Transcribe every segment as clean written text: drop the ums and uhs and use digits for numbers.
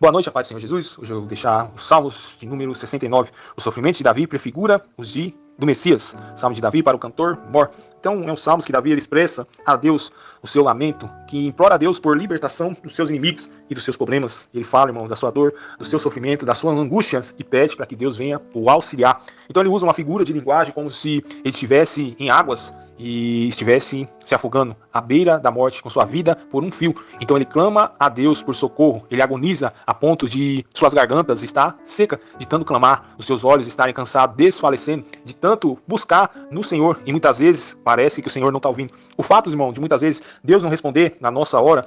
Boa noite, a paz do Senhor Jesus. Hoje eu vou deixar os Salmos de número 69. O sofrimento de Davi prefigura os do Messias. Salmo de Davi para o cantor Mor. Então, é um salmo que Davi expressa a Deus o seu lamento, que implora a Deus por libertação dos seus inimigos e dos seus problemas. Ele fala, irmãos, da sua dor, do seu sofrimento, da sua angústia e pede para que Deus venha o auxiliar. Então, ele usa uma figura de linguagem como se ele estivesse em águas e estivesse se afogando à beira da morte com sua vida por um fio. Então ele clama a Deus por socorro, ele agoniza a ponto de suas gargantas estar seca, de tanto clamar, os seus olhos estarem cansados, desfalecendo, de tanto buscar no Senhor, e muitas vezes parece que o Senhor não está ouvindo. O fato, irmão, de muitas vezes Deus não responder na nossa hora,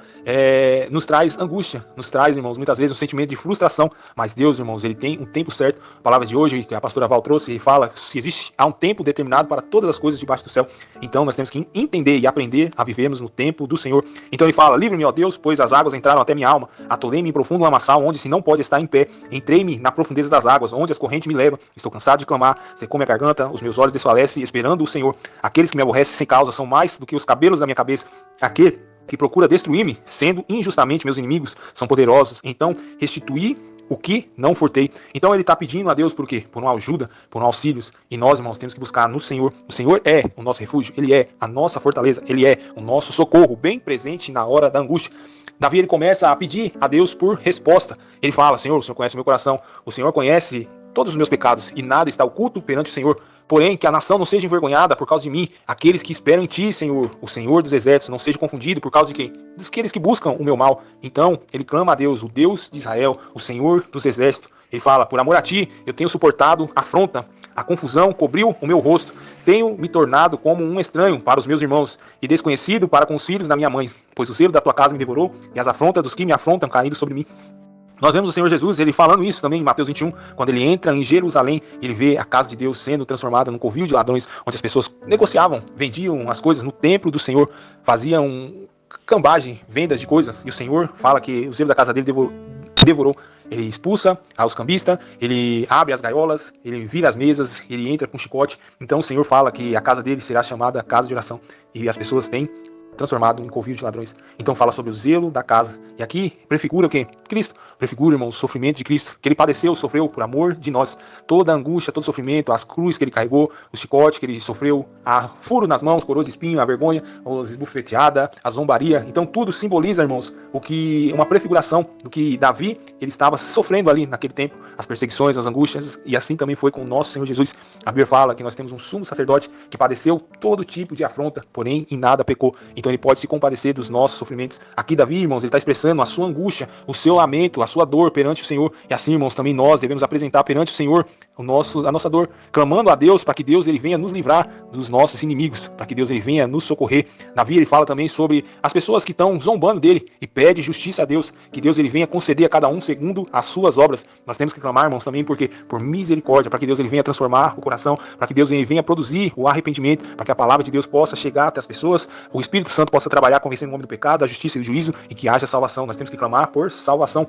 nos traz angústia, nos traz, irmãos, muitas vezes um sentimento de frustração, mas Deus, irmãos, ele tem um tempo certo. A palavra de hoje, que a pastora Val trouxe, ele fala que há um tempo determinado para todas as coisas debaixo do céu. Então nós temos que entender e aprender a vivermos no tempo do Senhor. Então ele fala: livre-me, ó Deus, pois as águas entraram até minha alma. Atolei-me em profundo lamaçal, onde se não pode estar em pé. Entrei-me na profundeza das águas, onde as correntes me levam. Estou cansado de clamar, secou minha garganta, os meus olhos desfalecem, esperando o Senhor. Aqueles que me aborrecem sem causa são mais do que os cabelos da minha cabeça. Aquele que procura destruir-me, sendo injustamente meus inimigos, são poderosos. Então restituí o que não furtei. Então ele está pedindo a Deus por quê? Por uma ajuda, por um auxílio. E nós, irmãos, temos que buscar no Senhor. O Senhor é o nosso refúgio, Ele é a nossa fortaleza, Ele é o nosso socorro, bem presente na hora da angústia. Davi, ele começa a pedir a Deus por resposta. Ele fala: Senhor, o Senhor conhece o meu coração, o Senhor conhece todos os meus pecados, e nada está oculto perante o Senhor. Porém, que a nação não seja envergonhada por causa de mim. Aqueles que esperam em ti, Senhor, o Senhor dos exércitos, não seja confundido por causa de quem? Daqueles que buscam o meu mal. Então, ele clama a Deus, o Deus de Israel, o Senhor dos exércitos. Ele fala: por amor a ti, eu tenho suportado a afronta, a confusão cobriu o meu rosto. Tenho me tornado como um estranho para os meus irmãos e desconhecido para com os filhos da minha mãe. Pois o zelo da tua casa me devorou e as afrontas dos que me afrontam caíram sobre mim. Nós vemos o Senhor Jesus, ele falando isso também em Mateus 21, quando ele entra em Jerusalém, ele vê a casa de Deus sendo transformada num covil de ladrões, onde as pessoas negociavam, vendiam as coisas no templo do Senhor, faziam cambagem, vendas de coisas, e o Senhor fala que o zelo da casa dele devorou. Ele expulsa os cambistas, ele abre as gaiolas, ele vira as mesas, ele entra com chicote. Então o Senhor fala que a casa dele será chamada casa de oração, e as pessoas têm transformado em covil de ladrões. Então fala sobre o zelo da casa. E aqui prefigura o quê? Cristo. Prefigura, irmão, o sofrimento de Cristo, que ele padeceu, sofreu por amor de nós. Toda a angústia, todo o sofrimento, as cruzes que ele carregou, o chicote que ele sofreu, a furo nas mãos, coroa de espinho, a vergonha, as esbufeteadas, a zombaria. Então tudo simboliza, irmãos, uma prefiguração do que Davi ele estava sofrendo ali naquele tempo, as perseguições, as angústias, e assim também foi com o nosso Senhor Jesus. A Bíblia fala que nós temos um sumo sacerdote que padeceu todo tipo de afronta, porém em nada pecou. Então ele pode se compadecer dos nossos sofrimentos. Aqui Davi, irmãos, ele está expressando a sua angústia, o seu lamento, a sua dor perante o Senhor. E assim, irmãos, também nós devemos apresentar perante o Senhor a nossa dor, clamando a Deus para que Deus ele venha nos livrar dos nossos inimigos, para que Deus ele venha nos socorrer. Davi ele fala também sobre as pessoas que estão zombando dele e pede justiça a Deus, que Deus ele venha conceder a cada um segundo as suas obras. Nós temos que clamar, irmãos, também porque por misericórdia, para que Deus ele venha transformar o coração, para que Deus ele venha produzir o arrependimento, para que a palavra de Deus possa chegar até as pessoas, o Espírito Santo possa trabalhar convencendo o homem do pecado, da justiça e do juízo, e que haja salvação. Nós temos que clamar por salvação.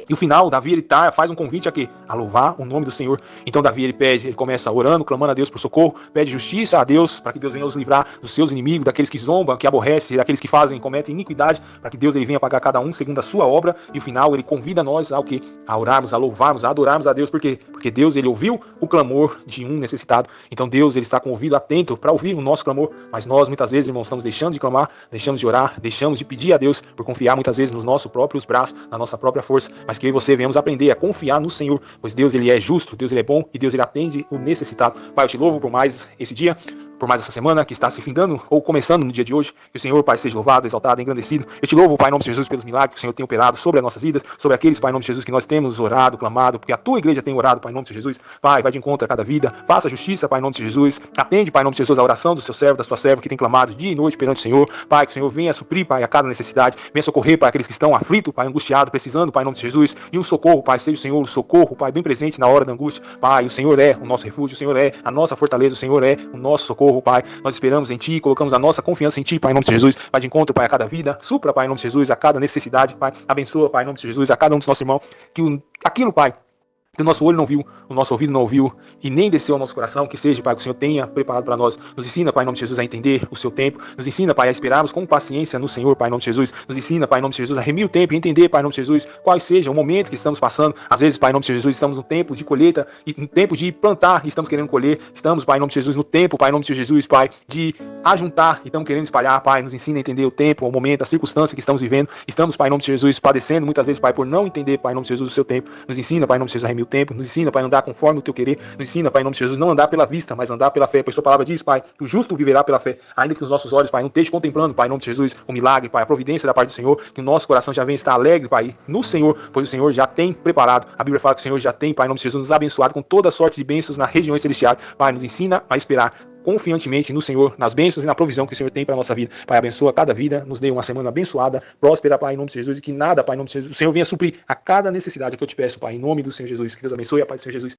E o final, Davi ele faz um convite aqui, a louvar o nome do Senhor. Então Davi ele começa orando, clamando a Deus por socorro, pede justiça a Deus, para que Deus venha nos livrar dos seus inimigos, daqueles que zombam, que aborrecem, daqueles que cometem iniquidade, para que Deus ele venha pagar cada um segundo a sua obra. E o final, ele convida nós ao quê? A orarmos, a louvarmos, a adorarmos a Deus. Por quê? Porque Deus ele ouviu o clamor de um necessitado. Então Deus ele está com o ouvido atento para ouvir o nosso clamor. Mas nós muitas vezes, irmãos, estamos deixando de clamar, deixamos de orar, deixamos de pedir a Deus por confiar muitas vezes nos nossos próprios braços, na nossa própria força. Mas que eu e você venhamos aprender a confiar no Senhor, pois Deus ele é justo, Deus ele é bom e Deus ele atende o necessitado. Pai, eu te louvo por mais esse dia, por mais essa semana que está se findando ou começando no dia de hoje. Que o Senhor, Pai, seja louvado, exaltado, engrandecido. Eu te louvo, Pai, em nome de Jesus, pelos milagres que o Senhor tem operado sobre as nossas vidas, sobre aqueles, Pai, em nome de Jesus, que nós temos orado, clamado, porque a tua igreja tem orado, Pai, em nome de Jesus. Pai, vai de encontro a cada vida, faça justiça, Pai, em nome de Jesus. Atende, Pai, em nome de Jesus, a oração do seu servo, da sua serva, que tem clamado dia e noite perante o Senhor. Pai, que o Senhor venha suprir, Pai, a cada necessidade, venha socorrer, Pai, aqueles que estão aflitos, Pai, angustiados, precisando, Pai, em nome de Jesus, de um socorro, Pai, seja o Senhor o socorro, Pai, bem presente na hora da angústia. Pai, o Senhor é o nosso refúgio, o Senhor é a nossa fortaleza, o Senhor é o nosso socorro, Pai. Nós esperamos em Ti, colocamos a nossa confiança em Ti, Pai, em nome de Jesus. Vai de encontro, Pai, a cada vida, supra, Pai, em nome de Jesus, a cada necessidade, Pai, abençoa, Pai, em nome de Jesus, a cada um dos nossos irmãos, aquilo, Pai, que o nosso olho não viu, o nosso ouvido não ouviu e nem desceu ao nosso coração, que seja, Pai, que o Senhor tenha preparado para nós. Nos ensina, Pai, em nome de Jesus, a entender o seu tempo. Nos ensina, Pai, a esperarmos com paciência no Senhor, Pai, em nome de Jesus. Nos ensina, Pai, em nome de Jesus, a remir o tempo e entender, Pai, em nome de Jesus, qual seja o momento que estamos passando. Às vezes, Pai, em nome de Jesus, estamos no tempo de colheita e no tempo de plantar e estamos querendo colher. Estamos, Pai, em nome de Jesus, no tempo, Pai, em nome de Jesus, Pai, de ajuntar e estamos querendo espalhar, Pai. Nos ensina a entender o tempo, o momento, a circunstância que estamos vivendo. Estamos, Pai, em nome de Jesus, padecendo muitas vezes, Pai, por não entender, Pai, em nome de Jesus, o seu tempo. Nos ensina, Pai, em nome de Jesus, a remir o tempo. Nos ensina, Pai, a andar conforme o teu querer. Nos ensina, Pai, em nome de Jesus, não andar pela vista, mas andar pela fé. Pois tua palavra diz, Pai, que o justo viverá pela fé. Ainda que os nossos olhos, Pai, não estejam contemplando, Pai, em nome de Jesus, o milagre, Pai, a providência da parte do Senhor, que o nosso coração já vem estar alegre, Pai, no Senhor, pois o Senhor já tem preparado. A Bíblia fala que o Senhor já tem, Pai, em nome de Jesus, nos abençoado com toda sorte de bênçãos nas regiões celestiais. Pai, nos ensina a esperar confiantemente no Senhor, nas bênçãos e na provisão que o Senhor tem para a nossa vida. Pai, abençoa cada vida, nos dê uma semana abençoada, próspera, Pai, em nome de Jesus, e que nada, Pai, em nome de Jesus, o Senhor venha suprir a cada necessidade que eu te peço, Pai, em nome do Senhor Jesus. Que Deus abençoe a paz do Senhor Jesus.